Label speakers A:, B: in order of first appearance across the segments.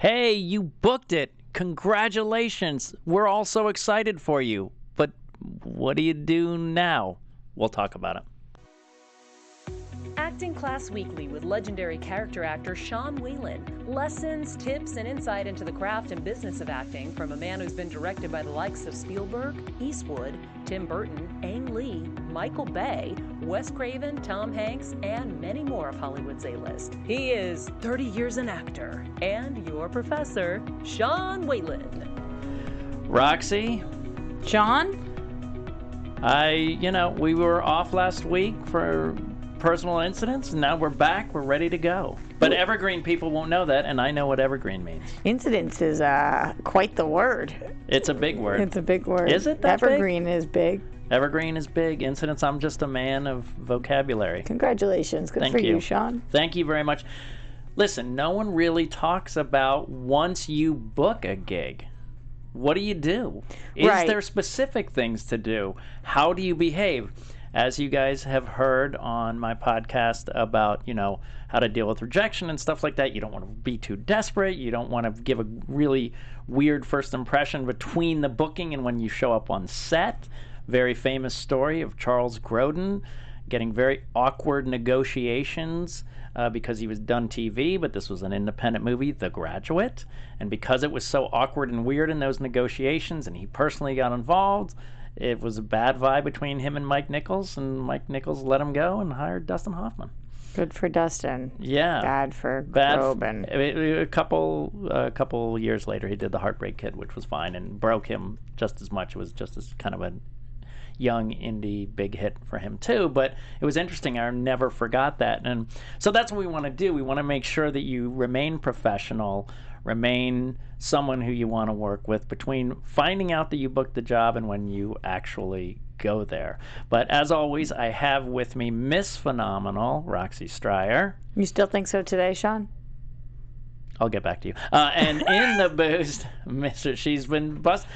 A: Hey, you booked it. Congratulations. We're all so excited for you. But what do you do now? We'll talk about it.
B: Acting Class Weekly with legendary character actor Sean Whalen. Lessons, tips, and insight into the craft and business of acting from a man who's been directed by the likes of Spielberg, Eastwood, Tim Burton, Ang Lee, Michael Bay, Wes Craven, Tom Hanks, and many more of Hollywood's A-list. He is 30 years an actor and your professor, Sean Whalen.
A: Roxy?
C: Sean?
A: We were off last week for personal incidents, and now we're back. We're ready to go. But evergreen people won't know that, and I know what evergreen means.
C: Incidents is quite the word.
A: It's a big word.
C: It's a big word.
A: Is it that
C: Evergreen is big.
A: Evergreen is big. Incidents, I'm just a man of vocabulary.
C: Congratulations. Good
A: Thank
C: for
A: you.
C: you, Sean.
A: Thank you very much. Listen, no one really talks about once you book a gig. What do you do? Is there specific things to do? How do you behave? As you guys have heard on my podcast about, how to deal with rejection and stuff like that, you don't want to be too desperate. You don't want to give a really weird first impression between the booking and when you show up on set. Very famous story of Charles Grodin getting very awkward negotiations because he was done TV, but this was an independent movie, The Graduate. And because it was so awkward and weird in those negotiations, and he personally got involved, it was a bad vibe between him and Mike Nichols, and Mike Nichols let him go and hired Dustin Hoffman.
C: Good for Dustin.
A: Yeah.
C: Bad for Groban.
A: A couple years later, he did The Heartbreak Kid, which was fine, and broke him just as much. It was just as kind of a young indie big hit for him too, but it was interesting. I never forgot that. And so that's what we want to do. We want to make sure that you remain professional, remain someone who you want to work with between finding out that you booked the job and when you actually go there. But as always, I have with me Miss Phenomenal, Roxy Striar.
C: You still think so today, Sean?
A: I'll get back to you. And in the booth, she's been bust.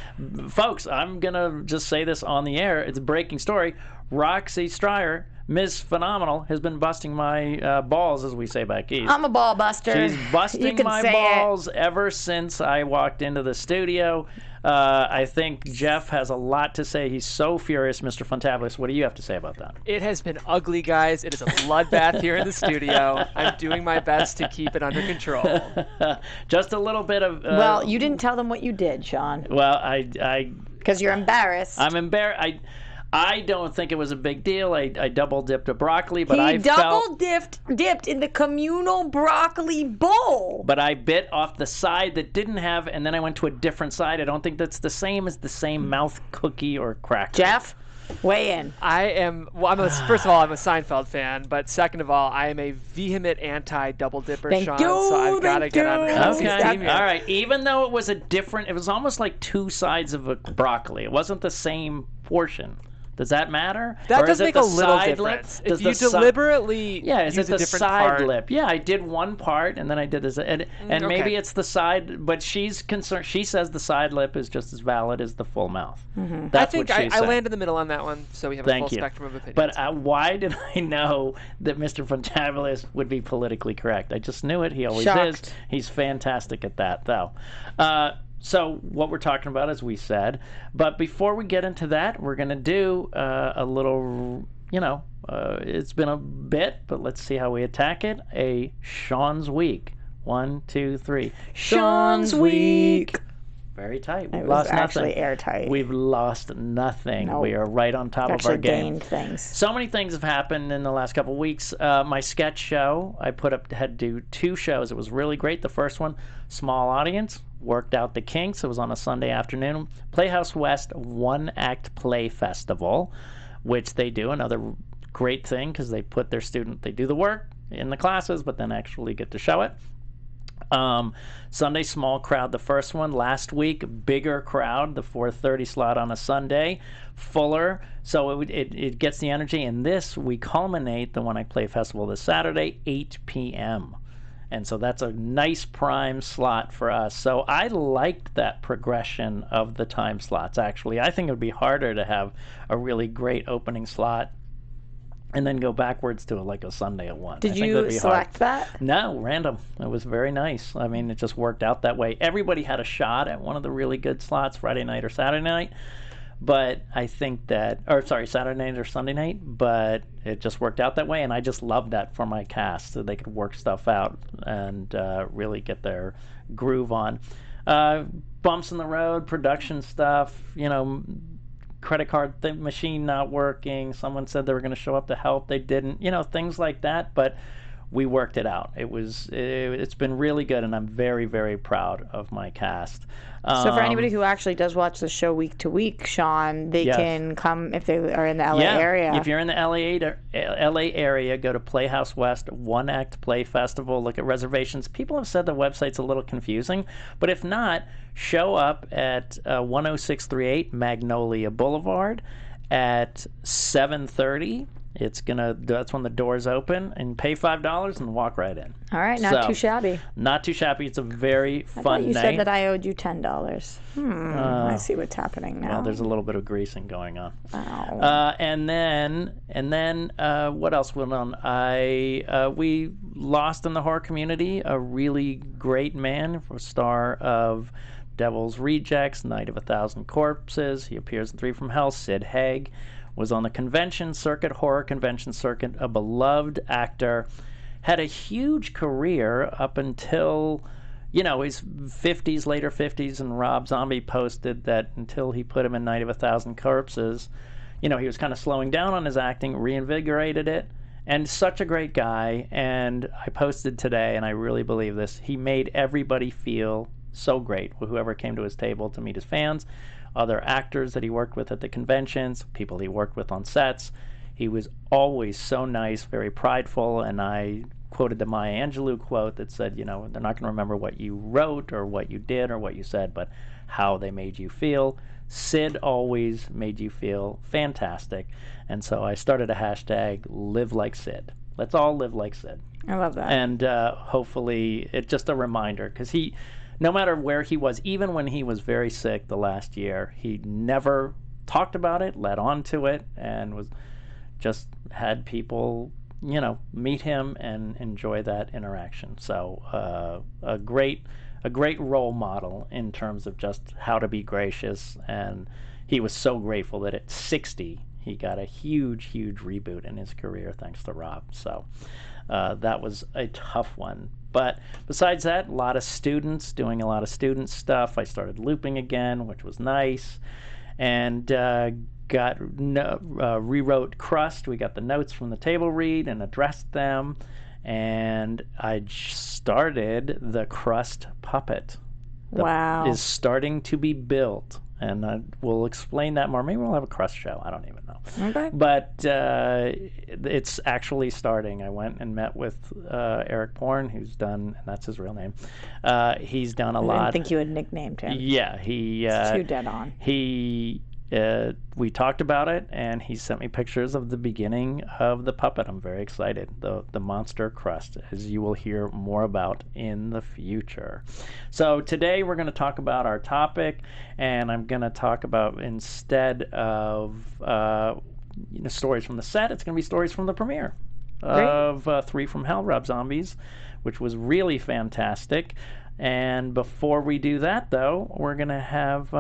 A: Folks, I'm going to just say this on the air. It's a breaking story. Roxy Striar, Ms. Phenomenal, has been busting my balls, as we say back east.
C: I'm a ball buster.
A: She's busting my balls ever since I walked into the studio. I think Jeff has a lot to say. He's so furious, Mr. Fantabulous. What do you have to say about that?
D: It has been ugly, guys. It is a bloodbath here in the studio. I'm doing my best to keep it under control.
A: Just a little bit of...
C: well, you didn't tell them what you did, Sean.
A: Well, I...
C: Because you're embarrassed.
A: I'm embarrassed. I don't think it was a big deal. I double dipped a broccoli, but
C: he double dipped in the communal broccoli bowl.
A: But I bit off the side that didn't have, and then I went to a different side. I don't think that's the same as the same mouth cookie or cracker.
C: Jeff, weigh in.
D: First of all, I'm a Seinfeld fan, but second of all, I am a vehement anti-double dipper, Sean. So I've got to get on Roxy's team here.
A: All right. Even though it was it was almost like two sides of a broccoli. It wasn't the same portion. Does that matter?
D: That does make a little difference. If you deliberately use a different
A: side lip? Yeah, I did one part, and then I did this, and maybe it's the side. But she's concerned. She says the side lip is just as valid as the full mouth.
C: Mm-hmm.
A: That's
D: I think
A: what she's
D: I
A: saying.
D: land in the middle on that one, so we have a full spectrum of opinions.
A: But why did I know that Mr. Fantabulous would be politically correct? I just knew it. He always is. He's fantastic at that, though. So what we're talking about, as we said, but before we get into that, we're going to do a little, it's been a bit, but let's see how we attack it. A Sean's Week. 1, 2, 3. Sean's Week. Very tight. We've lost
C: actually
A: nothing.
C: Airtight.
A: We've lost nothing.
C: Nope.
A: We are right on top of our game.
C: Gained things.
A: So many things have happened in the last couple of weeks. My sketch show, I had to do 2 shows. It was really great. The first one, small audience, worked out the kinks. It was on a Sunday afternoon. Playhouse West one-act play festival, which they do. Another great thing because they put their they do the work in the classes, but then actually get to show it. Sunday, small crowd, the first one. Last week, bigger crowd, the 4:30 slot on a Sunday, fuller. So it gets the energy. And this, we culminate the One Act Play Festival this Saturday, 8 p.m. And so that's a nice prime slot for us. So I liked that progression of the time slots, actually. I think it would be harder to have a really great opening slot and then go backwards to like a Sunday at 1.
C: Did you select that?
A: No, random. It was very nice. I mean, it just worked out that way. Everybody had a shot at one of the really good slots, Friday night or Saturday night. But I think that, Saturday night or Sunday night, but it just worked out that way, and I just loved that for my cast, so they could work stuff out and really get their groove on. Bumps in the road, production stuff, credit card machine not working. Someone said they were going to show up to help. They didn't. Things like that. But we worked it out. It's been really good, and I'm very, very proud of my cast.
C: So for anybody who actually does watch the show week to week, Sean, they can come if they are in the LA area.
A: If you're in the LA area, go to Playhouse West, One Act Play Festival. Look at reservations. People have said the website's a little confusing, but if not, show up at 10638 Magnolia Boulevard at 7:30. That's when the doors open, and pay $5 and walk right in.
C: All right, not too shabby.
A: Not too shabby. It's a very fun night. I thought you
C: said that I owed you $10. I see what's happening now.
A: Well, there's a little bit of greasing going on.
C: Oh.
A: And then what else went on? We lost in the horror community a really great man, a star of Devil's Rejects, Night of a Thousand Corpses. He appears in 3 from Hell. Sid Haig was on the horror convention circuit, a beloved actor, had a huge career up until, his 50s, later 50s, and Rob Zombie posted that until he put him in Night of a Thousand Corpses, he was kind of slowing down on his acting, reinvigorated it, and such a great guy. And I posted today, and I really believe this, he made everybody feel so great, whoever came to his table to meet his fans, other actors that he worked with at the conventions, people he worked with on sets. He was always so nice, very prideful, and I quoted the Maya Angelou quote that said, they're not going to remember what you wrote or what you did or what you said, but how they made you feel. Sid always made you feel fantastic, and so I started a hashtag, Live Like Sid. Let's all live like Sid.
C: I love that.
A: And hopefully it's just a reminder, because no matter where he was, even when he was very sick the last year, he never talked about it, led on to it, and just had people, meet him and enjoy that interaction. So a great role model in terms of just how to be gracious. And he was so grateful that at 60, he got a huge, huge reboot in his career thanks to Rob. So that was a tough one. But besides that, a lot of students doing a lot of student stuff. I started looping again, which was nice, and rewrote Crust. We got the notes from the table read and addressed them, and I started the Crust puppet.
C: Wow.
A: Is starting to be built, and we'll explain that more. Maybe we'll have a Crust show. I don't even know.
C: Okay.
A: But it's actually starting. I went and met with Eric Bourne, who's done, and that's his real name. He's done a lot.
C: I didn't think you had nicknamed him.
A: Yeah,
C: It's too dead on.
A: We talked about it, and he sent me pictures of the beginning of the puppet. I'm very excited. The monster Crust, as you will hear more about in the future. So today we're going to talk about our topic, and I'm going to talk about, instead of stories from the set, it's going to be stories from the premiere of 3 from Hell, Rob Zombies, which was really fantastic. And before we do that, though, we're going to have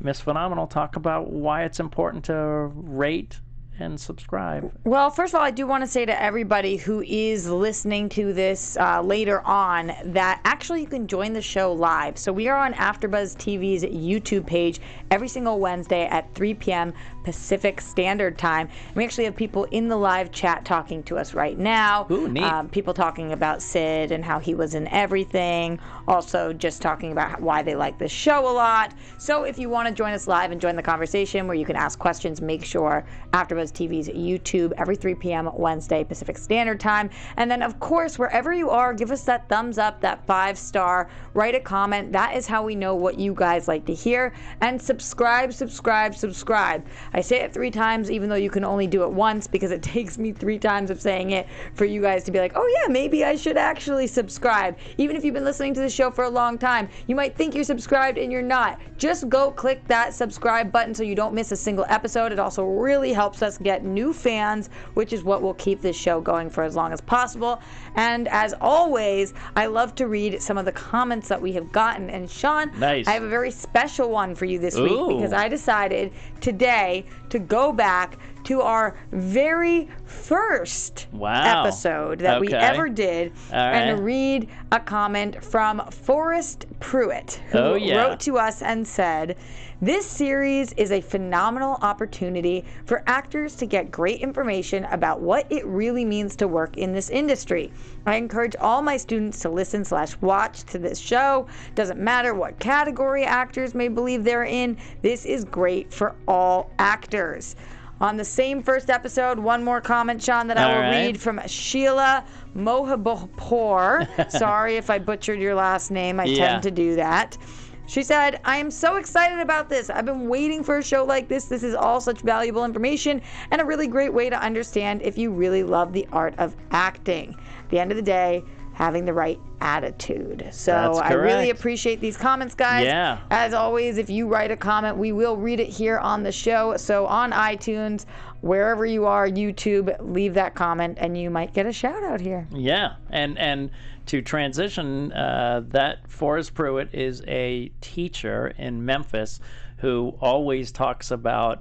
A: Miss Phenomenal talk about why it's important to rate and subscribe.
C: Well, first of all, I do want to say to everybody who is listening to this later on that actually you can join the show live. So we are on AfterBuzz TV's YouTube page every single Wednesday at 3 p.m. Pacific Standard Time. And we actually have people in the live chat talking to us right now.
A: Ooh, neat.
C: People talking about Sid and how he was in everything. Also just talking about why they like this show a lot. So if you want to join us live and join the conversation where you can ask questions, make sure AfterBuzz TV's YouTube every 3 p.m. Wednesday Pacific Standard Time. And then, of course, wherever you are, give us that thumbs up, that 5-star, write a comment. That is how we know what you guys like to hear. And subscribe, subscribe, subscribe. I say it 3 times, even though you can only do it once, because it takes me 3 times of saying it for you guys to be like, oh yeah, maybe I should actually subscribe. Even if you've been listening to the show for a long time, you might think you're subscribed and you're not. Just go click that subscribe button so you don't miss a single episode. It also really helps us us get new fans, which is what will keep this show going for as long as possible. And as always, I love to read some of the comments that we have gotten. And Sean,
A: nice.
C: I have a very special one for you this week because I decided today to go back to our very first episode that we ever did and read a comment from Forrest Pruitt, who wrote to us and said, "This series is a phenomenal opportunity for actors to get great information about what it really means to work in this industry. I encourage all my students to listen/watch to this show. Doesn't matter what category actors may believe they're in, this is great for all actors." On the same first episode, one more comment, Sean, that I will read from Sheila Mohabpour. Sorry if I butchered your last name. I tend to do that. She said, "I am so excited about this. I've been waiting for a show like this. This is all such valuable information and a really great way to understand if you really love the art of acting. At the end of the day, having the right attitude." So I really appreciate these comments, guys.
A: Yeah.
C: As always, if you write a comment, we will read it here on the show. So on iTunes, wherever you are, YouTube, leave that comment and you might get a shout out here.
A: Yeah. And to transition, that Forrest Pruitt is a teacher in Memphis who always talks about,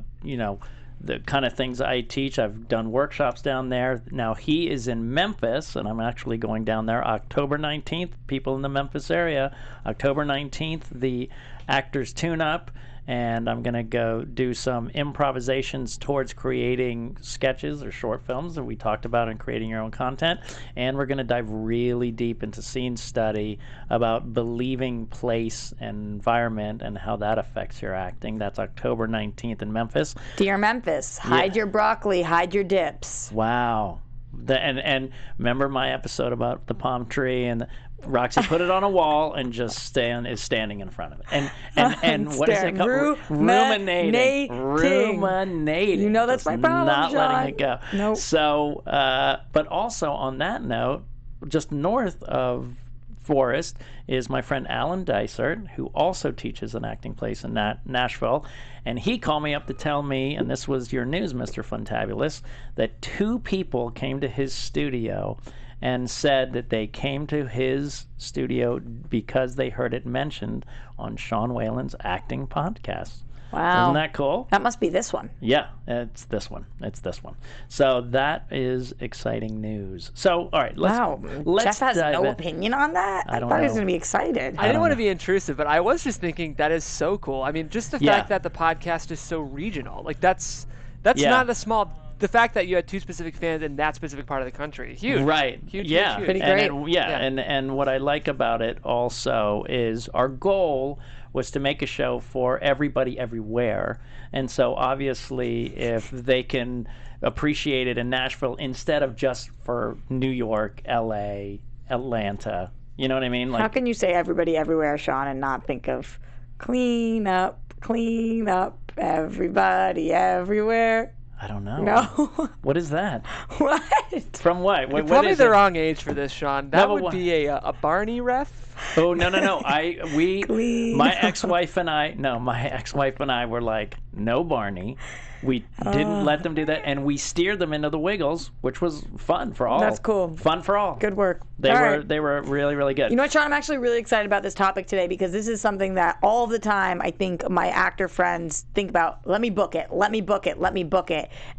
A: the kind of things I teach. I've done workshops down there. Now he is in Memphis, and I'm actually going down there October 19th. People in the Memphis area, October 19th, the Actors Tune-Up, and I'm going to go do some improvisations towards creating sketches or short films that we talked about in creating your own content. And we're going to dive really deep into scene study about believing place and environment and how that affects your acting. That's October 19th in Memphis.
C: Dear Memphis, hide your broccoli, hide your dips.
A: Wow. And remember my episode about the palm tree and Roxy put it on a wall and just standing in front of it. And what is it called? Ruminating.
C: You know that's my problem,
A: Not
C: John.
A: letting it go.
C: Nope.
A: So, but also on that note, just north of Forrest is my friend Alan Dysart, who also teaches an acting place in Nashville. And he called me up to tell me, and this was your news, Mr. Funtabulous, that 2 people came to his studio and said that they came to his studio because they heard it mentioned on Sean Whalen's acting podcast.
C: Wow.
A: Isn't that cool?
C: That must be this one.
A: Yeah, it's this one. So that is exciting news. So, all right, let's
C: Jeff has
A: dive
C: no
A: in.
C: opinion on that?
A: I don't
C: thought he
A: know.
C: was going to be excited.
D: I didn't want to be intrusive, but I was just thinking that is so cool. I mean, just the fact that the podcast is so regional. Like, that's not a small... The fact that you had 2 specific fans in that specific part of the country, huge.
A: Right.
D: Huge,
A: yeah.
D: huge.
C: Pretty great.
A: And what I like about it also is our goal was to make a show for everybody everywhere. And so obviously if they can appreciate it in Nashville instead of just for New York, LA, Atlanta, you know what I mean?
C: How can you say everybody everywhere, Sean, and not think of clean up, everybody everywhere?
A: I don't know.
C: No.
A: What is that?
C: What?
A: From what?
D: You're probably the wrong age for this, Sean. That would be a Barney ref.
A: Oh, no. My ex-wife and I were like, no Barney. We didn't let them do that, and we steered them into the Wiggles, which was fun for all.
C: That's cool.
A: Fun for all.
C: Good work.
A: They were really, really good.
C: You know what, Sean? I'm actually really excited about this topic today because this is something that all the time I think my actor friends think about. Let me book it.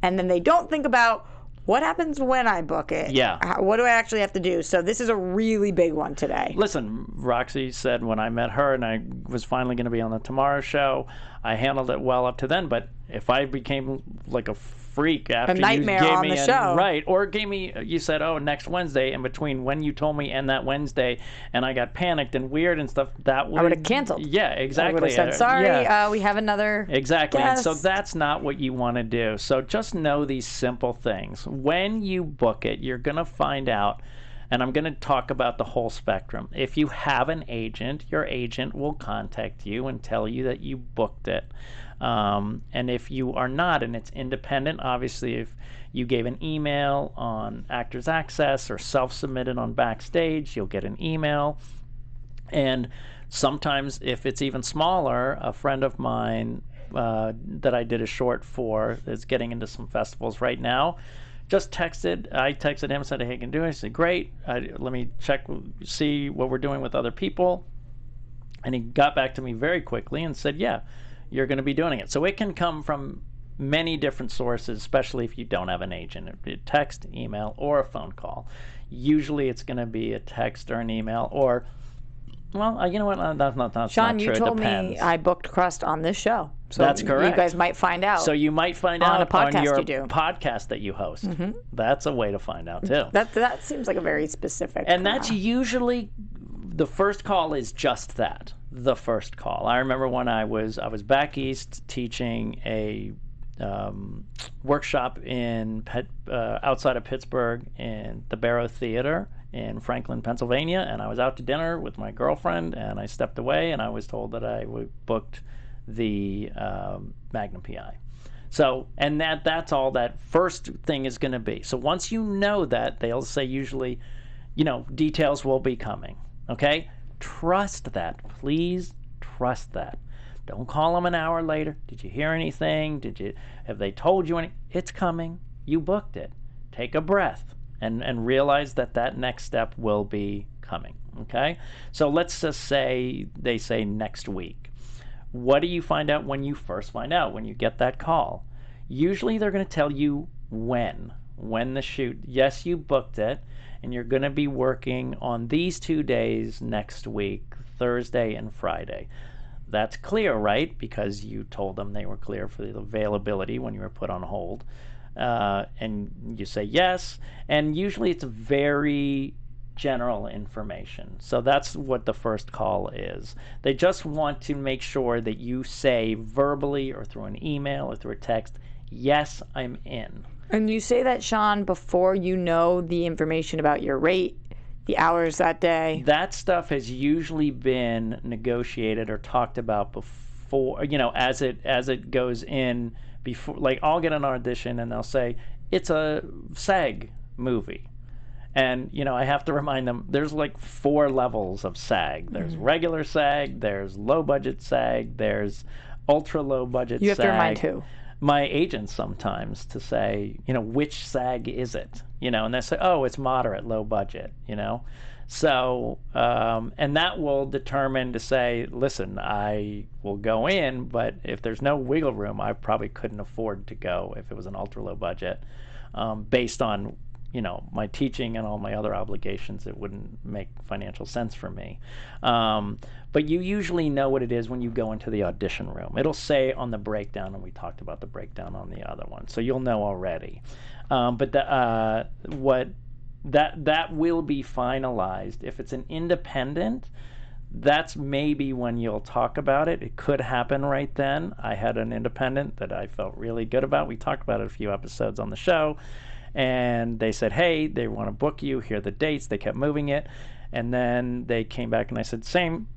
C: And then they don't think about what happens when I book it.
A: Yeah.
C: What do I actually have to do? So this is a really big one today.
A: Listen, Roxy said when I met her and I was finally going to be on the Tomorrow Show, I handled it well up to then. But if I became like a freak after
C: a nightmare
A: you gave
C: on
A: me
C: the show.
A: Right, or gave me, you said, next Wednesday, in between when you told me and that Wednesday, and I got panicked and weird and stuff, that would...
C: I would have canceled.
A: Yeah, exactly.
C: I would have said, sorry, we have another
A: Exactly,
C: guest.
A: And so that's not what you want to do. So just know these simple things. When you book it, you're going to find out, and I'm going to talk about the whole spectrum. If you have an agent, your agent will contact you and tell you that you booked it. And if you are not, and it's independent, obviously if you gave an email on Actors Access or self-submitted on Backstage, you'll get an email. And sometimes if it's even smaller, a friend of mine that I did a short for that's getting into some festivals right now. Just texted. I texted him, said, hey, can do it? He said, great. Let me check, see what we're doing with other people. And he got back to me very quickly and said, yeah, you're going to be doing it. So it can come from many different sources, especially if you don't have an agent. It'd be a text, email, or a phone call. Usually it's going to be a text or an email, or, well, you know what? That's
C: Sean,
A: not
C: you
A: true.
C: told me I booked Crust on this show. So
A: that's correct.
C: You guys might find out.
A: So you might find
C: on
A: out
C: a podcast
A: on your
C: you do.
A: podcast that you host. That's a way to find out, too.
C: That seems like a very specific.
A: And that's usually, the first call is just that, the first call. I remember when I was back east teaching a workshop in outside of Pittsburgh in the Barrow Theater in Franklin, Pennsylvania, and I was out to dinner with my girlfriend, and I stepped away, and I was told that I booked the Magnum PI. So, and that's all that first thing is going to be. So once you know that, they'll say usually, details will be coming. Okay? Trust that. Please trust that. Don't call them an hour later. Did you hear anything? Have they told you anything? It's coming. You booked it. Take a breath and realize that next step will be coming. Okay? So let's just say they say next week. What do you find out when you first find out, when you get that call? Usually they're going to tell you when the shoot. Yes, you booked it, and you're going to be working on these 2 days next week, Thursday and Friday. That's clear, right? Because you told them they were clear for the availability when you were put on hold. And you say yes, and usually it's very general information. So that's what the first call is. They just want to make sure that you say verbally or through an email or through a text, yes, I'm in.
C: And you say that, Sean, before you know the information about your rate, the hours that day?
A: That stuff has usually been negotiated or talked about before, as it goes in before. Like, I'll get an audition and they'll say, it's a SAG movie. And, I have to remind them, there's like 4 levels of SAG. There's regular SAG, there's low budget SAG, there's ultra low budget SAG.
C: You have to remind who?
A: My agents sometimes to say, which SAG is it? And they say, oh, it's moderate, low budget, So, and that will determine to say, listen, I will go in, but if there's no wiggle room, I probably couldn't afford to go if it was an ultra low budget, based on my teaching and all my other obligations. It wouldn't make financial sense for me. But you usually know what it is when you go into the audition room. It'll say on the breakdown, and we talked about the breakdown on the other one, so you'll know already. But that will be finalized. If it's an independent, that's maybe when you'll talk about it. It could happen right then. I had an independent that I felt really good about. We talked about it a few episodes on the show. And they said, hey, they want to book you. Here are the dates. They kept moving it. And then they came back and I said,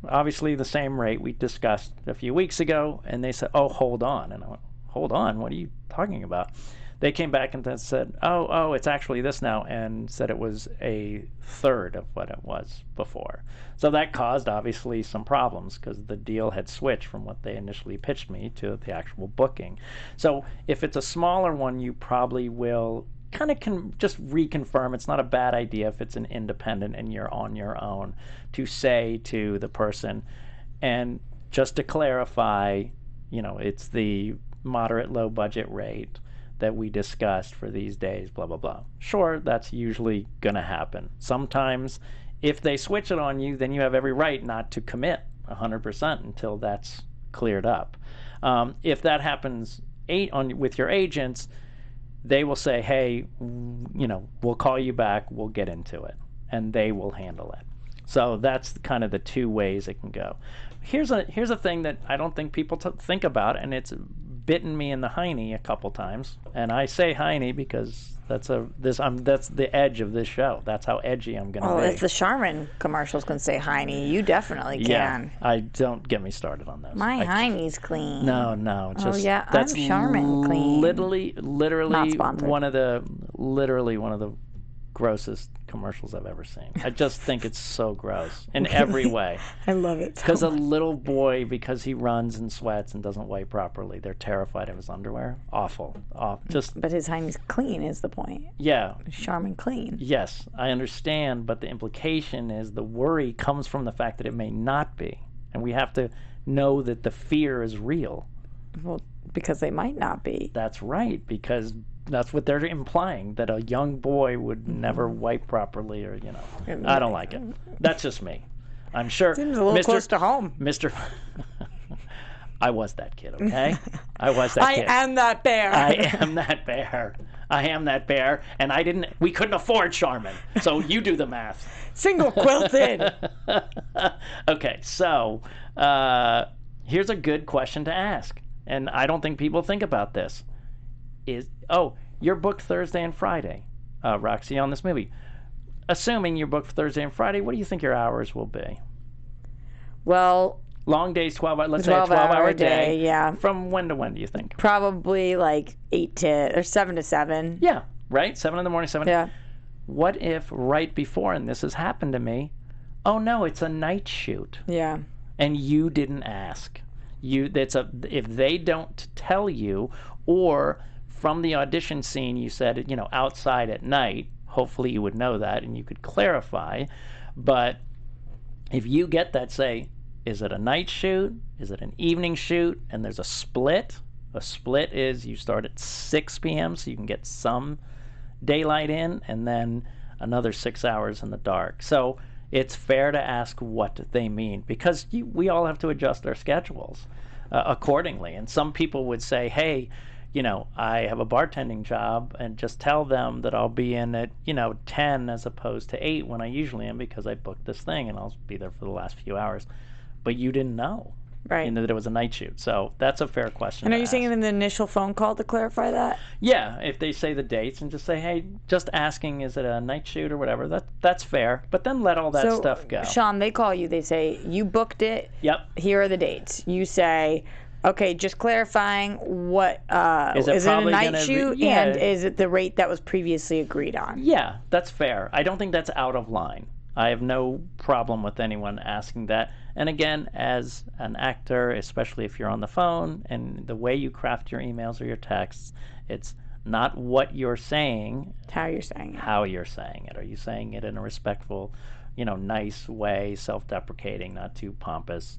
A: obviously the same rate we discussed a few weeks ago. And they said, oh, hold on. And I went, hold on? What are you talking about? They came back and then said, oh, it's actually this now, and said it was a third of what it was before. So that caused, obviously, some problems because the deal had switched from what they initially pitched me to the actual booking. So if it's a smaller one, you probably will kind of can just reconfirm. It's not a bad idea if it's an independent and you're on your own to say to the person, and just to clarify, it's the moderate low budget rate that we discussed for these days, blah, blah, blah. Sure, that's usually going to happen. Sometimes if they switch it on you, then you have every right not to commit 100% until that's cleared up. If that happens with your agents, they will say, hey, we'll call you back, we'll get into it, and they will handle it. So that's kind of the 2 ways it can go. Here's a thing that I don't think people think about, and it's bitten me in the hiney a couple times. And I say hiney because that's the edge of this show. That's how edgy I'm going to be.
C: Oh, if the Charmin commercials can say hiney, you definitely can.
A: Yeah, don't get me started on those.
C: My hiney's clean.
A: No, just
C: oh yeah,
A: that's
C: I'm Charmin clean.
A: Literally
C: Not sponsored.
A: one of the grossest commercials I've ever seen. I just think it's so gross in every way.
C: I love it.
A: Because a little boy, because he runs and sweats and doesn't wipe properly, they're terrified of his underwear. Awful.
C: But his hymen's clean is the point.
A: Yeah.
C: Charmin clean.
A: Yes, I understand, but the implication is the worry comes from the fact that it may not be. And we have to know that the fear is real.
C: Well, because they might not be.
A: That's right, because that's what they're implying, that a young boy would never wipe properly, or, I don't like it. That's just me. I'm sure.
C: Seems a little close to home.
A: I was that kid, okay? I was that kid.
C: I am that bear.
A: I am that bear. I am that bear, and we couldn't afford Charmin, so you do the math.
C: Single quilted.
A: Okay, so here's a good question to ask, and I don't think people think about this. You're booked Thursday and Friday, Roxy, on this movie. Assuming you're booked Thursday and Friday, what do you think your hours will be?
C: Well,
A: long days, 12 hours. Let's say a 12-hour day.
C: Yeah.
A: From when to when do you think?
C: Probably like 7 to 7.
A: Yeah, right? 7 in the morning, 7.
C: Yeah.
A: What if right before, and this has happened to me, oh no, it's a night shoot.
C: Yeah.
A: And you didn't ask. If they don't tell you, or from the audition scene you said, outside at night, hopefully you would know that and you could clarify. But if you get that, say, is it a night shoot? Is it an evening shoot? And there's a split. A split is you start at 6 p.m. so you can get some daylight in, and then another 6 hours in the dark. So it's fair to ask what they mean, because we all have to adjust our schedules accordingly. And some people would say, hey, I have a bartending job, and just tell them that I'll be in at, 10 as opposed to 8 when I usually am, because I booked this thing and I'll be there for the last few hours. But you didn't know.
C: Right.
A: That it was a night shoot. So that's a fair question.
C: And are you saying in the initial phone call to clarify that?
A: Yeah, if they say the dates and just say, hey, just asking, is it a night shoot or whatever, that's fair. But then let all that stuff go.
C: Sean, they call you, they say, you booked it.
A: Yep.
C: Here are the dates. You say, okay, just clarifying, what is it a night shoot, and is it the rate that was previously agreed on?
A: Yeah, that's fair. I don't think that's out of line. I have no problem with anyone asking that. And again, as an actor, especially if you're on the phone, and the way you craft your emails or your texts, it's not what you're saying.
C: How you're saying it.
A: How you're saying it. Are you saying it in a respectful, nice way, self-deprecating, not too pompous?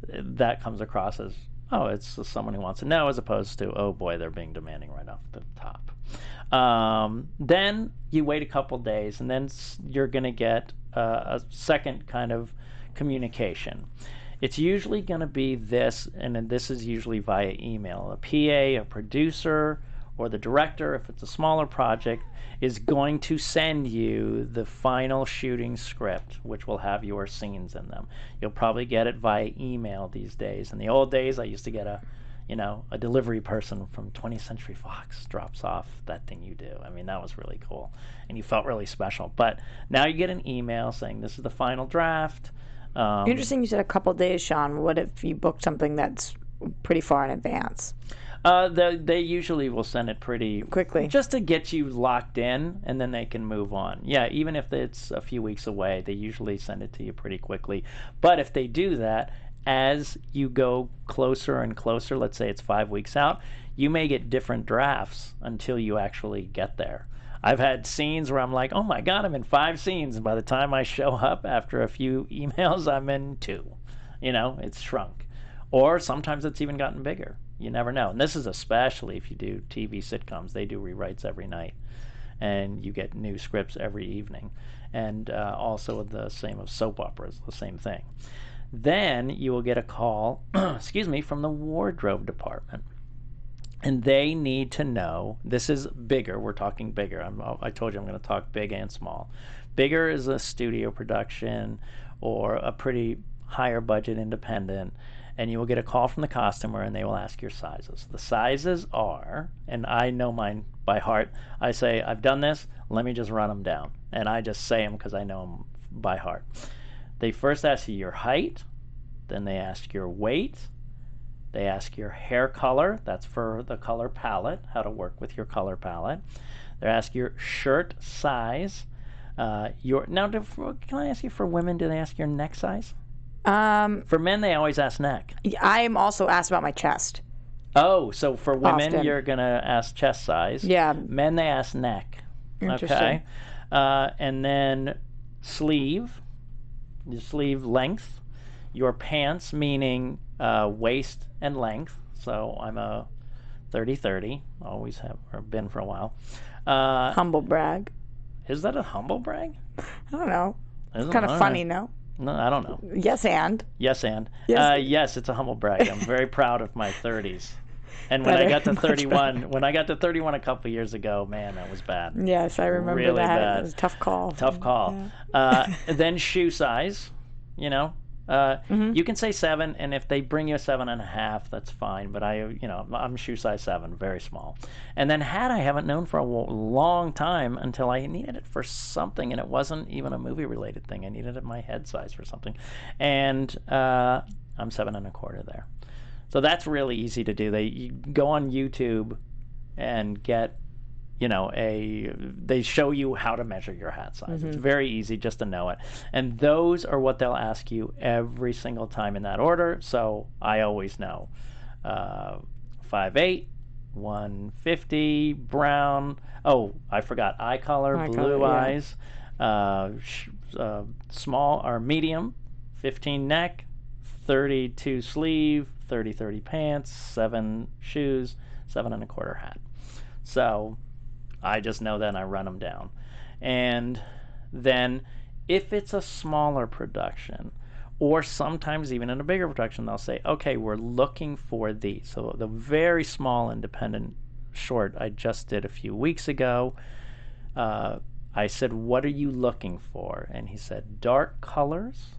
A: That comes across as, it's someone who wants to know, as opposed to, oh boy, they're being demanding right off the top. Then you wait a couple days, and then you're going to get a second kind of communication. It's usually going to be this, and then this is usually via email. A PA, a producer, or the director, if it's a smaller project, is going to send you the final shooting script, which will have your scenes in them. You'll probably get it via email these days. In the old days, I used to get a delivery person from 20th Century Fox drops off that thing you do. I mean, that was really cool, and you felt really special. But now you get an email saying this is the final draft.
C: Interesting you said a couple days, Sean. What if you booked something that's pretty far in advance?
A: They usually will send it pretty
C: quickly,
A: just to get you locked in, and then they can move on. Yeah, even if it's a few weeks away, they usually send it to you pretty quickly. But if they do that, as you go closer and closer, let's say it's 5 weeks out, you may get different drafts until you actually get there. I've had scenes where I'm like, oh my God, I'm in 5 scenes. And by the time I show up after a few emails, I'm in 2. It's shrunk. Or sometimes it's even gotten bigger. You never know. And this is especially if you do TV sitcoms. They do rewrites every night. And you get new scripts every evening. And also the same of soap operas, the same thing. Then you will get a call, from the wardrobe department. And they need to know, this is bigger, we're talking bigger. I told you I'm going to talk big and small. Bigger is a studio production or a pretty higher budget independent. And you will get a call from the costumer, and they will ask your sizes. The sizes are, and I know mine by heart, I say, I've done this, let me just run them down. And I just say them because I know them by heart. They first ask you your height, then they ask your weight, they ask your hair color, that's for the color palette, how to work with your color palette. They ask your shirt size, Can I ask you, for women, do they ask your neck size?
C: For
A: men, they always ask neck.
C: I am also asked about my chest.
A: Oh, so for women,
C: Often.
A: You're going to ask chest size.
C: Yeah.
A: Men, they ask neck. Okay. And then sleeve, your sleeve length, your pants, meaning waist and length. So I'm a 30-30, always have, or been for a while.
C: Humble brag.
A: Is that a humble brag?
C: I don't know. It's kind of funny, no?
A: No, I don't know.
C: Yes, and.
A: Yes, and.
C: Yes.
A: Yes, it's a humble brag. I'm very proud of my 30s. And when I got to 31 a couple years ago, man, that was bad.
C: Yes, I remember
A: really
C: that.
A: Bad.
C: It was a tough call.
A: Tough call. Then shoe size, you know. You can say 7, and if they bring you a 7.5, that's fine. But I'm shoe size 7, very small. And then hat, I haven't known for a long time until I needed it for something, and it wasn't even a movie-related thing. I needed it my head size for something, and I'm 7.25 there. So that's really easy to do. You go on YouTube and get, they show you how to measure your hat size. It's very easy just to know it. And those are what they'll ask you every single time in that order. So I always know. 5'8", 150, brown. Oh, I forgot. Eye color, blue eyes. Small or medium, 15 neck, 32 sleeve, 30 pants, 7 shoes, 7.25 hat. So I just know that, and I run them down. And then if it's a smaller production, or sometimes even in a bigger production, they'll say, okay, we're looking for these. So the very small independent short I just did a few weeks ago, I said, what are you looking for? And he said, dark colors,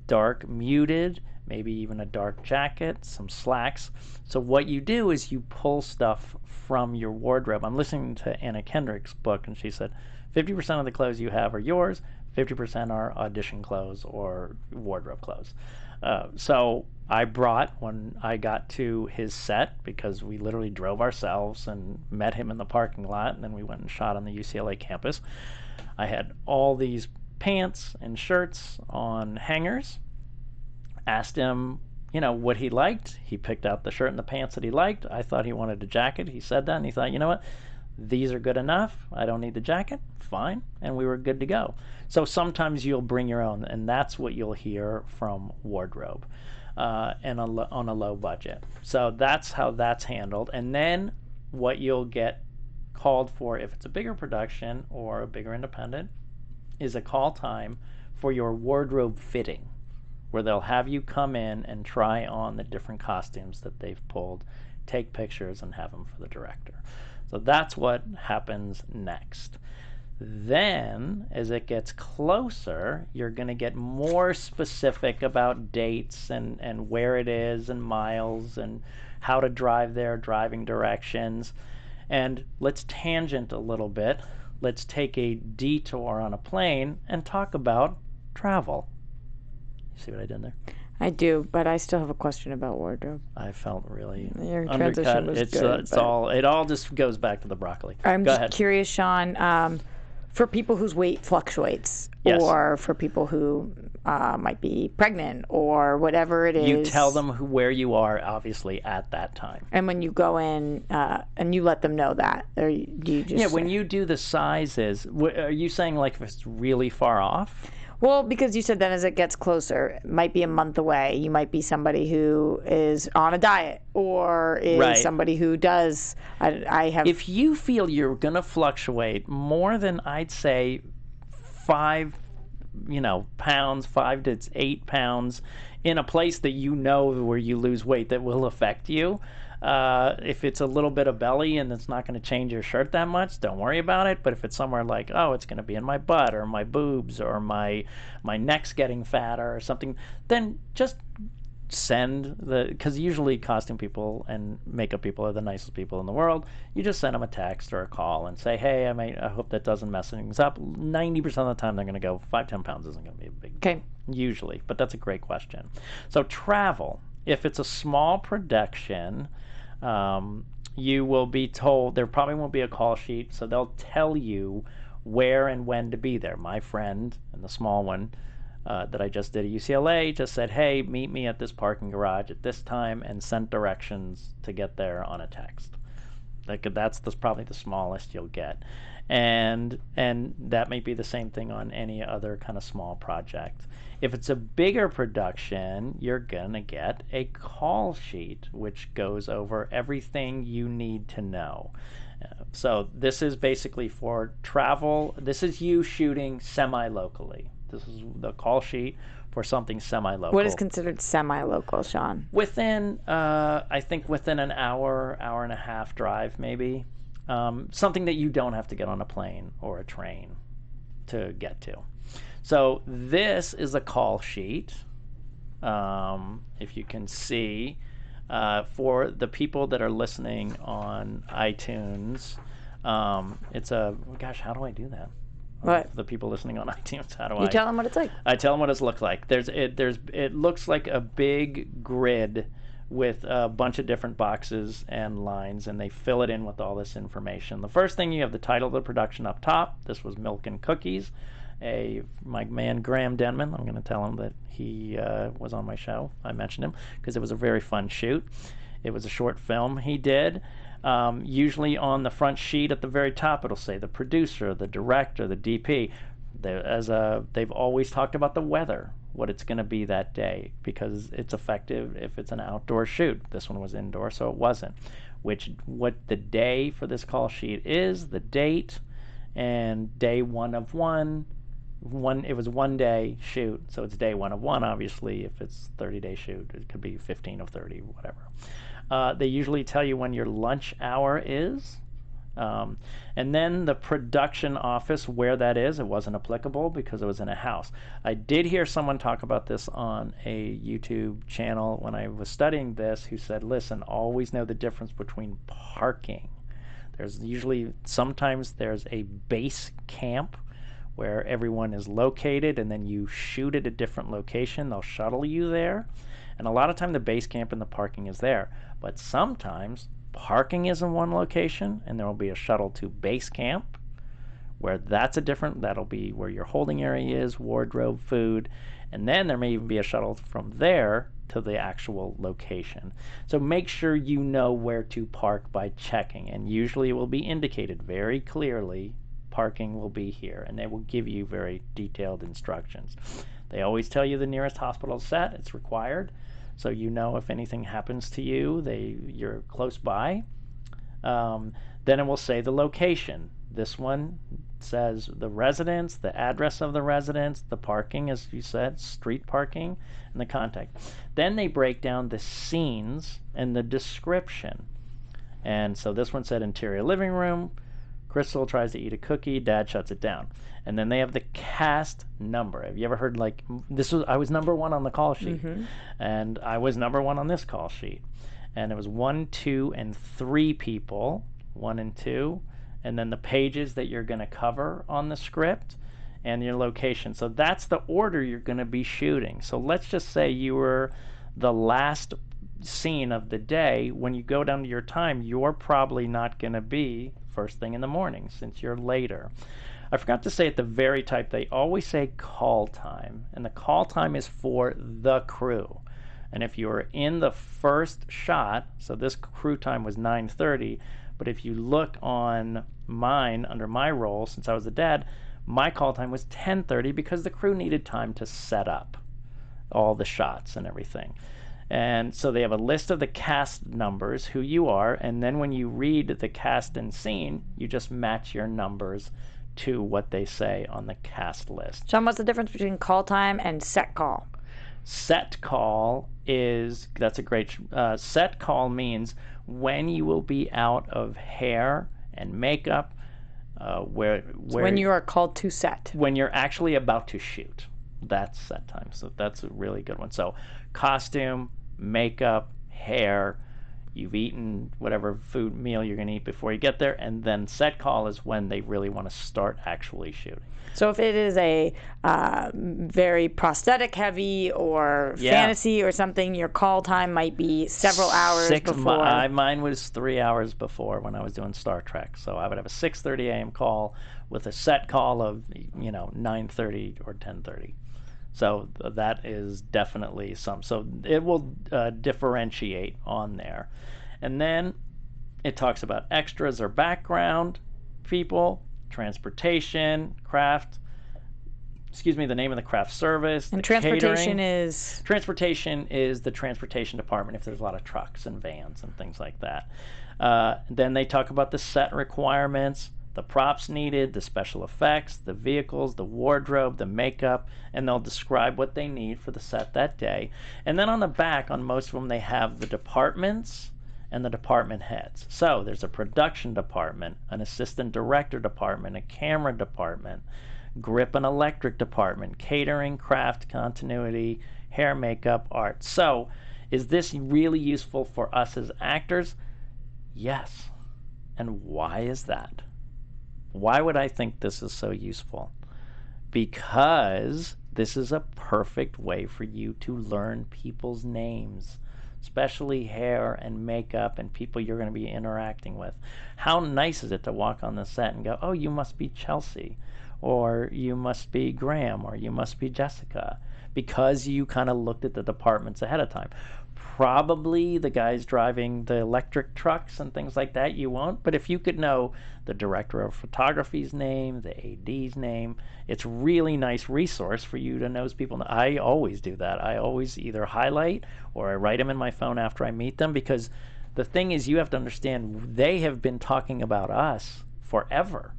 A: dark muted, maybe even a dark jacket, some slacks. So what you do is you pull stuff from your wardrobe. I'm listening to Anna Kendrick's book, and she said 50% of the clothes you have are yours, 50% are audition clothes or wardrobe clothes. So I brought, when I got to his set, because we literally drove ourselves and met him in the parking lot, and then we went and shot on the UCLA campus, I had all these pants and shirts on hangers. Asked him, what he liked. He picked out the shirt and the pants that he liked. I thought he wanted a jacket. He said that, and he thought, you know what? These are good enough. I don't need the jacket. Fine. And we were good to go. So sometimes you'll bring your own, and that's what you'll hear from wardrobe and on a low budget. So that's how that's handled. And then what you'll get called for, if it's a bigger production or a bigger independent, is a call time for your wardrobe fitting, where they'll have you come in and try on the different costumes that they've pulled, take pictures, and have them for the director. So that's what happens next. Then, as it gets closer, you're going to get more specific about dates and where it is and miles and how to drive there, driving directions. And let's tangent a little bit. Let's take a detour on a plane and talk about travel. See what I did there?
C: I do, but I still have a question about wardrobe.
A: I felt really
C: Your
A: undercut.
C: transition was good,
A: It all just goes back to the broccoli.
C: I'm
A: Go
C: just
A: ahead.
C: curious, Sean, for people whose weight fluctuates,
A: Yes.
C: or for people who might be pregnant or whatever it is.
A: You tell them where you are, obviously, at that time.
C: And when you go in, and you let them know that, or do you just?
A: Yeah, when you do the sizes, are you saying like if it's really far off?
C: Well, because you said then as it gets closer, it might be a month away. You might be somebody who is on a diet, or is somebody who does. I have.
A: If you feel you're going to fluctuate more than, I'd say, 5 pounds, 5 to 8 pounds in a place that where you lose weight that will affect you. If it's a little bit of belly and it's not going to change your shirt that much, don't worry about it. But if it's somewhere like, it's going to be in my butt or my boobs or my neck's getting fatter or something, then just send because usually costume people and makeup people are the nicest people in the world. You just send them a text or a call and say, hey, I hope that doesn't mess things up. 90% of the time they're going to go 5-10 pounds isn't going to be a big deal. Usually, but that's a great question. So travel, if it's a small production, you will be told, there probably won't be a call sheet, so they'll tell you where and when to be there. My friend, and the small one that I just did at UCLA, just said, hey, meet me at this parking garage at this time, and sent directions to get there on a text. That's probably the smallest you'll get. And that may be the same thing on any other kind of small project. If it's a bigger production, you're going to get a call sheet, which goes over everything you need to know. So this is basically for travel. This is you shooting semi-locally. This is the call sheet for something semi-local.
C: What is considered semi-local, Sean?
A: Within, I think within an hour and a half drive, maybe. Something that you don't have to get on a plane or a train to get to. So this is a call sheet, if you can see, for the people that are listening on iTunes. It's a, gosh, how do I do that?
C: What?
A: The people listening on iTunes, how do
C: You tell them what it's like.
A: I tell them what it looks like. It looks like a big grid with a bunch of different boxes and lines, and they fill it in with all this information. The first thing, you have the title of the production up top. This was Milk and Cookies. My man Graham Denman, I'm going to tell him that he was on my show. I mentioned him because it was a very fun shoot. It was a short film he did. Usually on the front sheet at the very top, it'll say the producer, the director, the DP. They've always talked about the weather, what it's going to be that day, because it's effective if it's an outdoor shoot. This one was indoor, so it wasn't. What the day for this call sheet is, the date, and day 1 of 1. It was 1 day shoot, so it's day 1 of 1. Obviously, if it's 30-day shoot, it could be 15 of 30, whatever. They usually tell you when your lunch hour is. And then the production office, where that is, it wasn't applicable because it was in a house. I did hear someone talk about this on a YouTube channel when I was studying this, who said, listen, always know the difference between parking. Sometimes there's a base camp where everyone is located, and then you shoot at a different location. They'll shuttle you there. And a lot of time the base camp and the parking is there. But sometimes parking is in one location, and there will be a shuttle to base camp, where that'll be where your holding area is, wardrobe, food, and then there may even be a shuttle from there to the actual location. So make sure you know where to park by checking, and usually it will be indicated very clearly, parking will be here, and they will give you very detailed instructions. They always tell you the nearest hospital set. It's required. So you know if anything happens to you, you're close by. Then it will say the location. This one says the residence, the address of the residence, the parking, as you said, street parking, and the contact. Then they break down the scenes and the description. And so this one said interior living room. Crystal tries to eat a cookie. Dad shuts it down. And then they have the cast number. Have you ever heard, like, I was number 1 on the call sheet. Mm-hmm. And I was number 1 on this call sheet. And it was 1, 2, and 3 people. 1 and 2. And then the pages that you're going to cover on the script and your location. So that's the order you're going to be shooting. So let's just say you were the last scene of the day. When you go down to your time, you're probably not going to be first thing in the morning, since you're later. I forgot to say at the very top, they always say call time, and the call time is for the crew. And if you were in the first shot, so this crew time was 9:30, but if you look on mine, under my role, since I was the dad, my call time was 10:30 because the crew needed time to set up all the shots and everything. And so they have a list of the cast numbers, who you are, and then when you read the cast and scene, you just match your numbers to what they say on the cast list.
C: Sean, what's the difference between call time and set call?
A: Set call that's a great, set call means when you will be out of hair and makeup,
C: when you are called to set.
A: When you're actually about to shoot. That's set time. So that's a really good one. So costume, makeup, hair, you've eaten whatever meal you're going to eat before you get there, and then set call is when they really want to start actually shooting.
C: So if it is a very prosthetic heavy or fantasy or something, your call time might be several hours before.
A: Mine was 3 hours before when I was doing Star Trek. So I would have a 6:30 a.m. call with a set call of 9:30 or 10:30. So that is definitely some. So it will differentiate on there. And then it talks about extras or background people, transportation, craft. The name of the craft service.
C: And transportation
A: catering.
C: is?
A: Transportation is the transportation department if there's a lot of trucks and vans and things like that. Then they talk about the set requirements, the props needed, the special effects, the vehicles, the wardrobe, the makeup, and they'll describe what they need for the set that day. And then on the back, on most of them, they have the departments and the department heads. So there's a production department, an assistant director department, a camera department, grip and electric department, catering, craft, continuity, hair, makeup, art. So is this really useful for us as actors? Yes. And why is that? Why would I think this is so useful? Because this is a perfect way for you to learn people's names, especially hair and makeup and people you're going to be interacting with. How nice is it to walk on the set and go, oh, you must be Chelsea, or you must be Graham, or you must be Jessica, because you kind of looked at the departments ahead of time. Probably the guys driving the electric trucks and things like that, you won't. But if you could know the director of photography's name, the AD's name, it's really nice resource for you to know people. I always do that. I always either highlight or I write them in my phone after I meet them, because the thing is, you have to understand, they have been talking about us forever,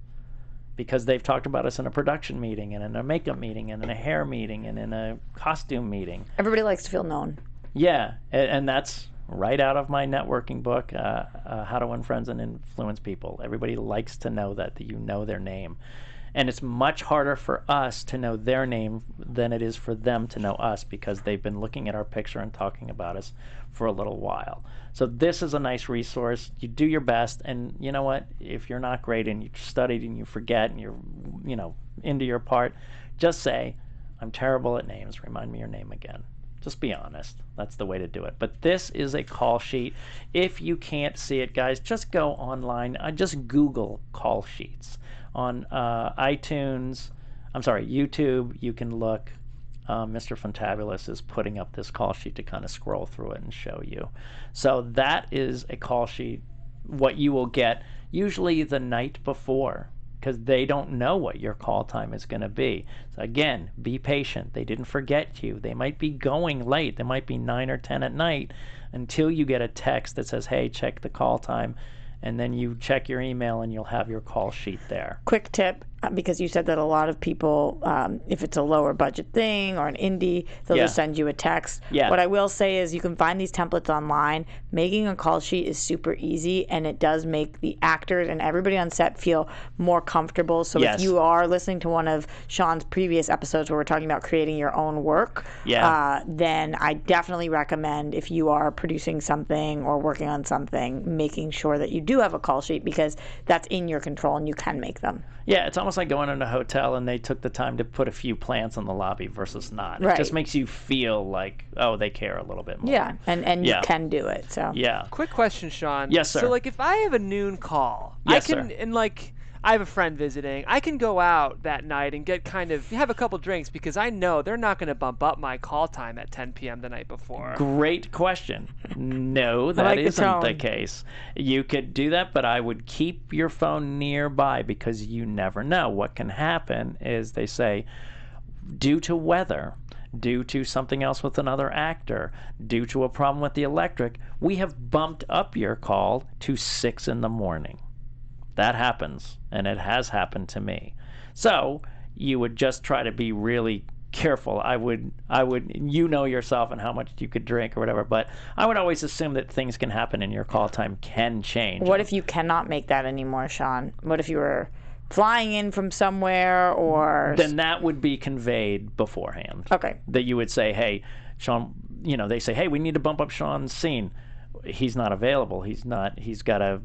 A: because they've talked about us in a production meeting and in a makeup meeting and in a hair meeting and in a costume meeting.
C: Everybody likes to feel known.
A: Yeah, and that's right out of my networking book, How to Win Friends and Influence People. Everybody likes to know that you know their name. And it's much harder for us to know their name than it is for them to know us, because they've been looking at our picture and talking about us for a little while. So this is a nice resource. You do your best, and you know what? If you're not great and you studied and you forget and you're, into your part, just say, I'm terrible at names. Remind me your name again. Just be honest. That's the way to do it. But this is a call sheet. If you can't see it, guys, just go online. Just Google call sheets. On YouTube, you can look. Mr. Fantabulous is putting up this call sheet to kind of scroll through it and show you. So that is a call sheet, what you will get usually the night before, because they don't know what your call time is going to be. So again, be patient. They didn't forget you. They might be going late. They might be 9 or 10 at night until you get a text that says, hey, check the call time. And then you check your email and you'll have your call sheet there.
C: Quick tip, because you said that a lot of people, if it's a lower budget thing or an indie, they'll just send you a text.
A: Yeah.
C: What I will say is you can find these templates online. Making a call sheet is super easy, and it does make the actors and everybody on set feel more comfortable. So if you are listening to one of Sean's previous episodes where we're talking about creating your own work, then I definitely recommend, if you are producing something or working on something, making sure that you do have a call sheet, because that's in your control and you can make them.
A: Yeah, it's almost like going in a hotel and they took the time to put a few plants in the lobby versus not.
C: Right.
A: It just makes you feel like, oh, they care a little bit more.
C: Yeah, and you can do it. So
A: yeah.
D: Quick question, Sean.
A: Yes, sir.
D: So if I have a noon call,
A: yes,
D: I can, and I have a friend visiting, I can go out that night and have a couple drinks, because I know they're not going to bump up my call time at 10 p.m. the night before.
A: Great question. No, that isn't the case. You could do that, but I would keep your phone nearby, because you never know. What can happen is they say, due to weather, due to something else with another actor, due to a problem with the electric, we have bumped up your call to 6 in the morning. That happens, and it has happened to me. So you would just try to be really careful. I would, yourself and how much you could drink or whatever, but I would always assume that things can happen and your call time can change.
C: What if you cannot make that anymore, Sean? What if you were flying in from somewhere, or...
A: Then that would be conveyed beforehand.
C: Okay.
A: That you would say, hey, Sean, they say, hey, we need to bump up Sean's scene. He's not available. He's got a,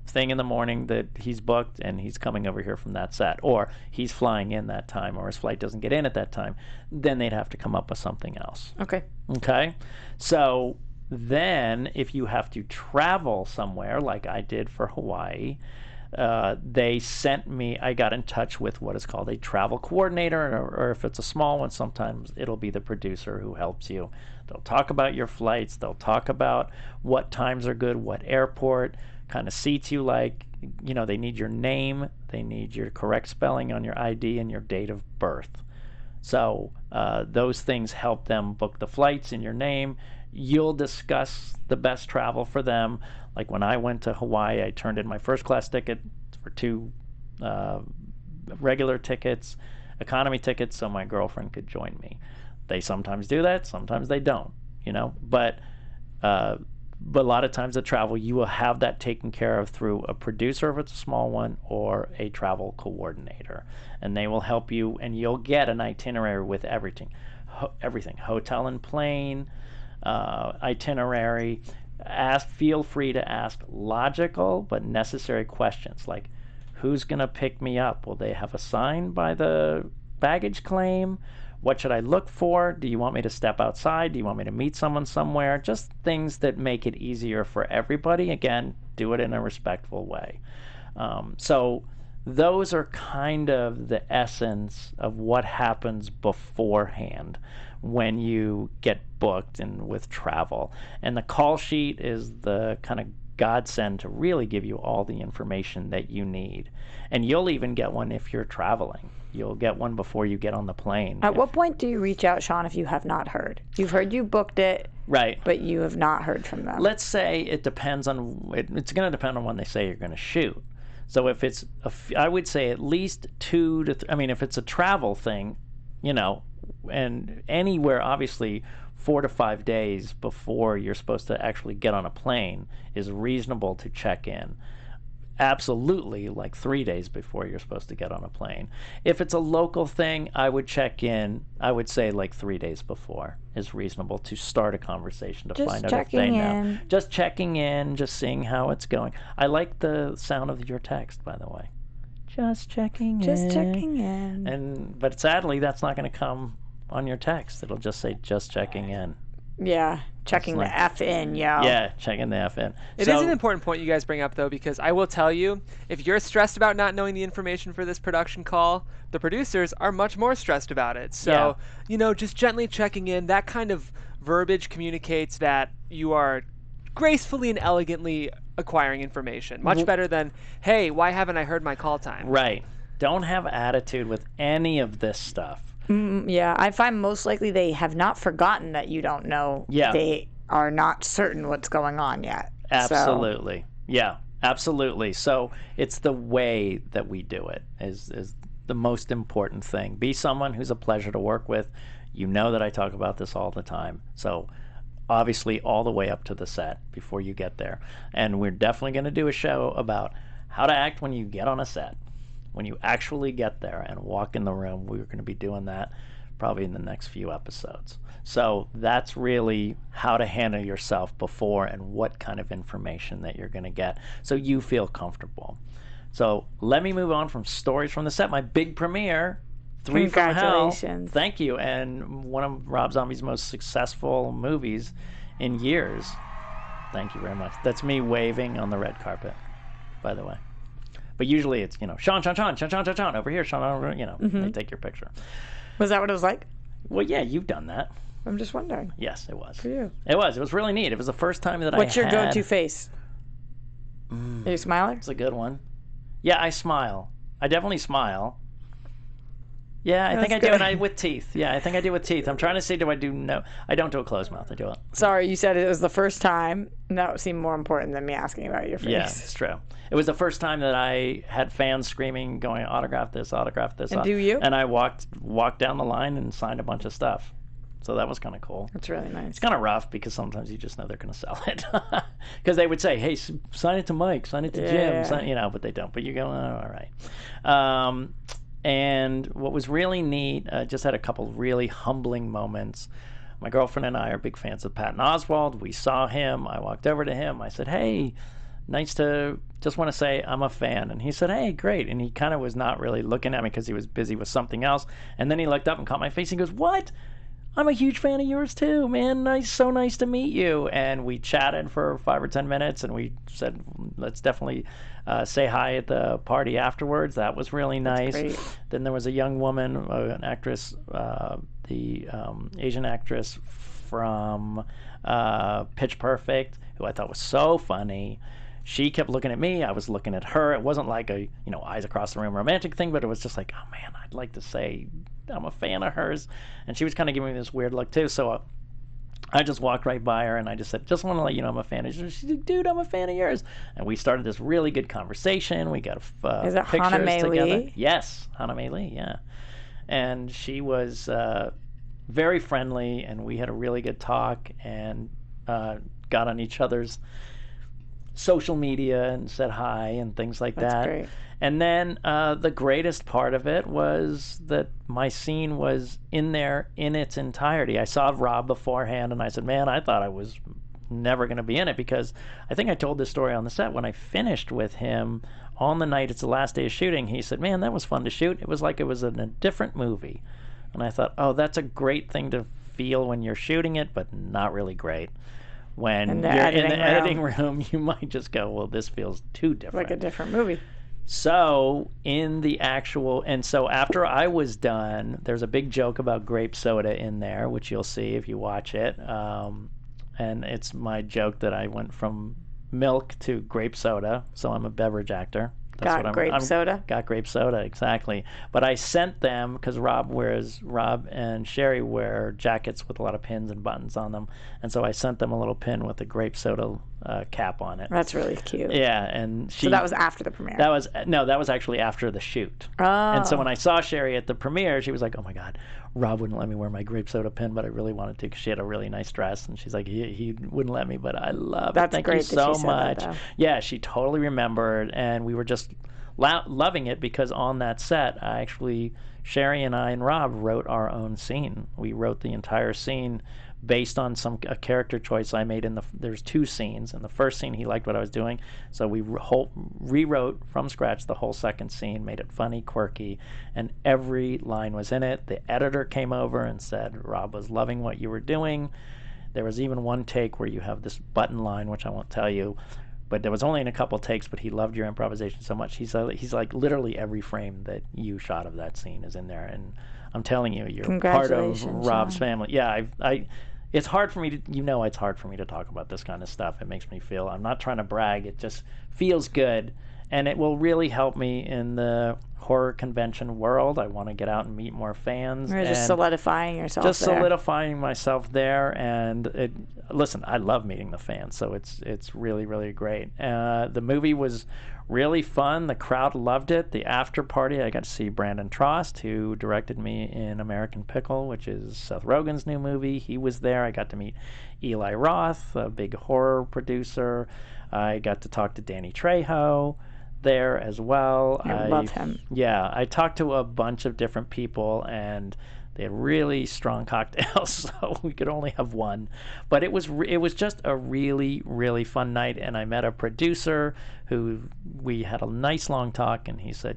A: thing in the morning that he's booked, and he's coming over here from that set. Or he's flying in that time, or his flight doesn't get in at that time. Then they'd have to come up with something else.
C: Okay.
A: Okay? So then if you have to travel somewhere, like I did for Hawaii, they sent me, I got in touch with what is called a travel coordinator, or if it's a small one, sometimes it'll be the producer who helps you. They'll talk about your flights. They'll talk about what times are good, what airport, kind of seats you like. You know, they need your name. They need your correct spelling on your ID and your date of birth. So those things help them book the flights in your name. You'll discuss the best travel for them. Like when I went to Hawaii, I turned in my first class ticket for 2 regular tickets, economy tickets, so my girlfriend could join me. They sometimes do that, sometimes they don't, you know. But a lot of times at travel, you will have that taken care of through a producer if it's a small one, or a travel coordinator, and they will help you, and you'll get an itinerary with everything, hotel and plane, itinerary. Feel free to ask logical but necessary questions, like who's going to pick me up? Will they have a sign by the baggage claim? What should I look for? Do you want me to step outside? Do you want me to meet someone somewhere? Just things that make it easier for everybody. Again, do it in a respectful way. So those are kind of the essence of what happens beforehand when you get booked and with travel. And the call sheet is the kind of godsend to really give you all the information that you need. And you'll even get one if you're traveling. You'll get one before you get on the plane.
C: At what point do you reach out, Sean, if you have not heard? You've heard you booked it,
A: right?
C: But you have not heard from them.
A: Let's say it depends on, it's going to depend on when they say you're going to shoot. So if it's, I would say at least 2 to 3, I mean, if it's a travel thing, you know, and anywhere, obviously, 4 to 5 days before you're supposed to actually get on a plane is reasonable to check in. Absolutely, like 3 days before you're supposed to get on a plane. If it's a local thing, I would check in, I would say like 3 days before is reasonable to start a conversation to find out if they know. Just checking in, just seeing how it's going. I like the sound of your text, by the way. Just checking in.
C: Just checking in.
A: But sadly, that's not going to come on your text. It'll just say, just checking in.
C: Yeah, checking the F in, yo.
A: Yeah, checking the F in.
D: It is an important point you guys bring up, though, because I will tell you, if you're stressed about not knowing the information for this production call, the producers are much more stressed about it. So, you know, just gently checking in, that kind of verbiage communicates that you are gracefully and elegantly acquiring information. Much better than, hey, why haven't I heard my call time?
A: Right. Don't have attitude with any of this stuff.
C: Yeah, I find most likely they have not forgotten that you don't know.
A: Yeah.
C: They are not certain what's going on yet.
A: Absolutely. So. Yeah, absolutely. So it's the way that we do it is the most important thing. Be someone who's a pleasure to work with. You know that I talk about this all the time. So obviously all the way up to the set before you get there. And we're definitely going to do a show about how to act when you get on a set. When you actually get there and walk in the room, we're going to be doing that probably in the next few episodes. So that's really how to handle yourself before and what kind of information that you're going to get so you feel comfortable. So let me move on from stories from the set. My big premiere, 3 from Hell.
C: Congratulations.
A: Thank you. And one of Rob Zombie's most successful movies in years. Thank you very much. That's me waving on the red carpet, by the way. But usually it's, you know, Sean, over here, Sean, over, you know, they take your picture.
C: Was that what it was like?
A: Well, yeah, you've done that.
C: I'm just wondering.
A: Yes, it was.
C: For you.
A: It was really neat. It was the first time that
C: What's your go-to face? Are you a smiler?
A: It's a good one. Yeah, I smile. I definitely smile. Yeah, I think I do it with teeth. Yeah, I think I do with teeth. I'm trying to say, do I do no? I don't do a closed mouth. I do it.
C: Sorry, you said it was the first time. That seemed more important than me asking about your face.
A: Yeah, it's true. It was the first time that I had fans screaming, going, autograph this, autograph this.
C: And do you?
A: And I walked down the line and signed a bunch of stuff. So that was kind of cool.
C: That's really nice.
A: It's kind of rough because sometimes you just know they're going to sell it. Because they would say, hey, sign it to Mike, sign it to Jim, you know, but they don't. But you go, oh, all right. And what was really neat, just had a couple really humbling moments. My girlfriend and I are big fans of Patton Oswalt. We saw him. I walked over to him. I said, hey, nice to, just want to say I'm a fan. And he said, hey, great. And he kind of was not really looking at me because he was busy with something else. And then he looked up and caught my face. He goes, what? I'm a huge fan of yours too, man. So nice to meet you. And we chatted for 5 or 10 minutes, and we said, let's definitely say hi at the party afterwards. That was really nice.
C: That's great.
A: Then there was a young woman, an actress, the Asian actress from Pitch Perfect, who I thought was so funny. She kept looking at me. I was looking at her. It wasn't like a, eyes across the room romantic thing, but it was just like, oh man, I'd like to say I'm a fan of hers. And she was kind of giving me this weird look too. So I just walked right by her and I just said, just want to let you know I'm a fan of yours. She said, dude, I'm a fan of yours. And we started this really good conversation. We got
C: Is it
A: pictures
C: Hana Mei
A: together.
C: Lee?
A: Yes, Hana Mei Lee, yeah. And she was very friendly, and we had a really good talk and got on each other's social media and said hi and things like that.
C: That's great.
A: And then the greatest part of it was that my scene was in there in its entirety. I saw Rob beforehand, and I said, man, I thought I was never going to be in it, because I think I told this story on the set. When I finished with him on the night, it's the last day of shooting, he said, man, that was fun to shoot. It was like it was in a different movie. And I thought, oh, that's a great thing to feel when you're shooting it, but not really great. When you're in the editing room, you might just go, well, this feels too different.
C: Like a different movie.
A: So in the actual, and so after I was done, there's a big joke about grape soda in there, which you'll see if you watch it. And it's my joke that I went from milk to grape soda, so I'm a beverage actor. That's
C: got grape soda?
A: Got grape soda, exactly. But I sent them, because Rob and Sherry wear jackets with a lot of pins and buttons on them, and so I sent them a little pin with a grape soda cap on it.
C: That's really cute.
A: Yeah, and
C: so that was after the premiere?
A: That was actually after the shoot.
C: Oh.
A: And so when I saw Sherry at the premiere, she was like, oh my God, Rob wouldn't let me wear my grape soda pin, but I really wanted to, because she had a really nice dress, and she's like, he wouldn't let me, but I love it.
C: That's
A: Thank
C: great
A: you so much.
C: That,
A: yeah, she totally remembered, and we were just loving it, because on that set, Sherry and I and Rob wrote our own scene. We wrote the entire scene based on a character choice I made there's 2 scenes. In the first scene, he liked what I was doing, so we rewrote from scratch the whole second scene, made it funny, quirky, and every line was in it. The editor came over and said, Rob was loving what you were doing. There was even one take where you have this button line, which I won't tell you, but there was only in a couple takes, but he loved your improvisation so much. He's like, literally every frame that you shot of that scene is in there, and I'm telling you, you're part of Rob's family. Yeah, it's hard for me to, it's hard for me to talk about this kind of stuff. It makes me feel, I'm not trying to brag, it just feels good, and it will really help me in the horror convention world. I want to get out and meet more fans.
C: You're just solidifying yourself there.
A: Solidifying myself there, and listen, I love meeting the fans, so it's really, really great. The movie was really fun. The crowd loved it. The after party, I got to see Brandon Trost, who directed me in American Pickle, which is Seth Rogen's new movie. He was there. I got to meet Eli Roth, a big horror producer. I got to talk to Danny Trejo there as well.
C: I love him.
A: Yeah, I talked to a bunch of different people, and they had really strong cocktails, so we could only have one. But it was just a really, really fun night, and I met a producer who we had a nice long talk, and he said,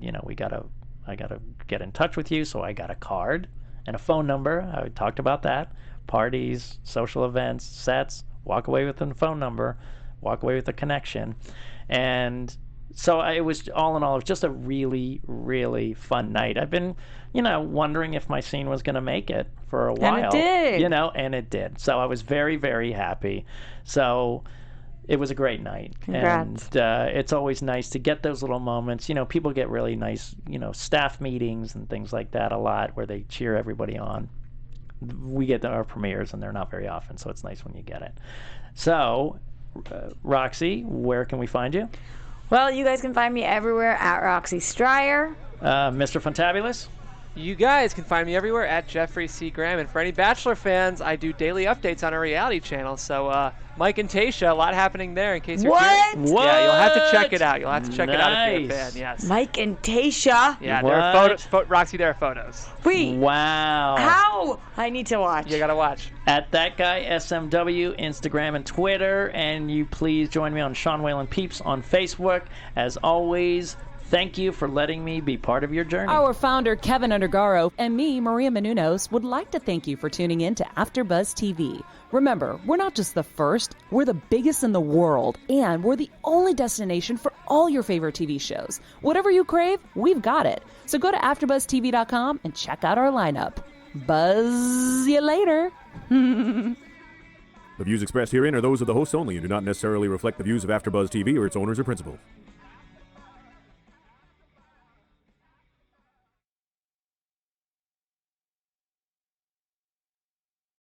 A: I gotta get in touch with you. So I got a card and a phone number. I talked about that. Parties, social events, sets, walk away with a phone number, walk away with a connection. And so it was, all in all, it was just a really, really fun night. I've been, wondering if my scene was going to make it for a while.
C: And it did.
A: And it did. So I was very, very happy. So it was a great night.
C: Congrats.
A: And it's always nice to get those little moments. People get really nice, staff meetings and things like that a lot, where they cheer everybody on. We get our premieres, and they're not very often, so it's nice when you get it. So, Roxy, where can we find you?
C: Well, you guys can find me everywhere at Roxy Striar.
A: Mr. Fantabulous?
D: You guys can find me everywhere at Jeffrey C. Graham. And for any Bachelor fans, I do daily updates on our reality channel. So Mike and Tasha, a lot
C: What?
D: happening there in case you're curious.
A: What?
D: Yeah, you'll have to check it out. You'll have to check it out if you're a
A: Nice.
D: fan, yes.
C: Mike and Tasha.
D: Yeah, there are photos. Roxy, there are photos.
C: Wait.
A: Wow.
C: How? I need to watch.
D: You gotta watch.
A: At That Guy SMW, Instagram and Twitter. And you please join me on Sean Whalen Peeps on Facebook. As always, Thank you for letting me be part of your journey.
B: Our founder, Keven Undergaro, and me, Maria Menounos, would like to thank you for tuning in to AfterBuzz TV. Remember, we're not just the first, we're the biggest in the world, and we're the only destination for all your favorite TV shows. Whatever you crave, we've got it. So go to AfterBuzzTV.com and check out our lineup. Buzz you later.
E: The views expressed herein are those of the hosts only and do not necessarily reflect the views of AfterBuzz TV or its owners or principals.